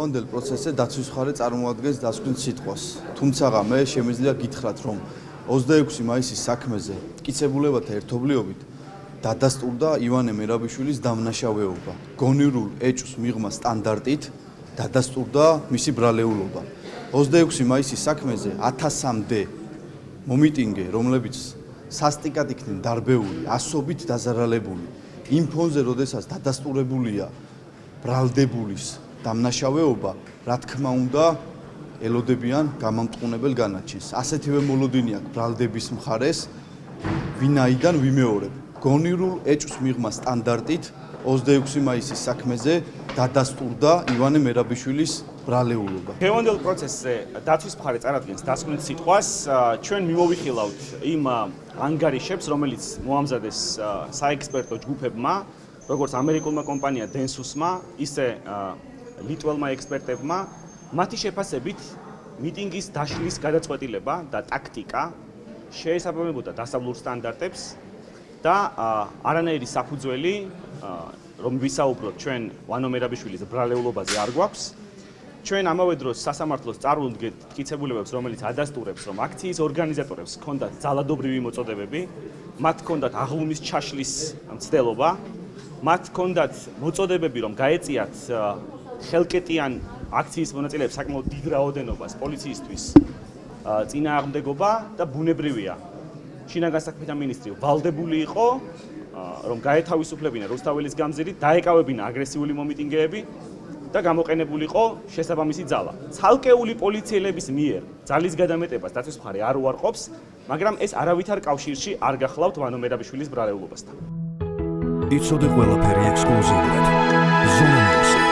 დღევანდელ პროცესზე დაცვის მხარე წარმოადგენს დასკვნით სიტყვას. თუმცა მე შემიძლია გითხრათ, რომ 26 მაისის საქმეზე მტკიცებულებათა ერთობლიობით დადასტურდა ივანე მერაბიშვილის დამნაშავეობა. გონივრულ ეჭვს მიღმა სტანდარტით დადასტურდა მისი ბრალეულობა. 26 მაისის საქმეზე 1000-მდე მომიტინგე, რომლებიც სასტიკად იქნენ დარბეული, ასობით დაზარალებული. იმ ფონზე, როდესაც დადასტურებულია ბრალდებულის დამნაშავეობა, რა თქმა უნდა, ელოდებიან გამამტყუნებელ განაჩენს. ასეთივე მოლოდინი აქვს ბრალდების მხარეს, ვინაიდან ვიმეორებ. გონივრულ ეჭვს მიღმა სტანდარტით 26 მაისის საქმეზე დადასტურდა ივანე მერაბიშვილის ბრალეულობა. დღევანდელ პროცესზე დაცვის მხარე წარადგენს დასკვნით სიტყვას. ჩვენ მიმოვიხილავთ იმ ანგარიშებს, რომელიც მოამზადეს საექსპერტო ჯგუფებმა, როგორც ამერიკულმა კომპანია დენსუსმა, ისე ლიტველმა ექსპერტებმა, მათი შეფასებით მიტინგის დაშლის გადაწყვეტილება და ტაქტიკა შეესაბამებოდა დასავლურ სტანდარტებს და არანაირი საფუძველი, რომ ვისაუბროთ ჩვენ ვანო მერაბიშვილის ბრალეულობაზე არ გვაქვს. ჩვენ ამავე დროს სასამართლოს წარუდგენთ მტკიცებულებებს, რომელიც ადასტურებს, რომ აქციის ორგანიზატორებს ჰქონდათ ძალადობრივი მოწოდებები, მათ ჰქონდათ აღლუმის ჩაშლის მცდელობა, მათ ჰქონდათ მოწოდებები, რომ გაეწიათ ხელკეტიან აქციის მონაწილეებს საკმაოდ დიდ რაოდენობას პოლიციისთვის წინააღმდეგობა და ბუნებრივია. შინაგან საქმეთა მინისტრი ვალდებული იყო, რომ გაეთავისუფლებინა რუსთაველის გამზირით, დაეკავებინა აგრესიული მომიტინგეები და გამოყენებულიყო შესაბამისი ძალა. ცალკეული პოლიციელების მიერ ძალის გადამეტებას დაცვის მხარე არ უარყოფს, მაგრამ ეს არავითარ კავშირში არ გახლავთ ვანო მერაბიშვილის ბრალეულობასთან. იცოდე ყველაფერი ექსკლუზიურად. ზონა ნიუსი.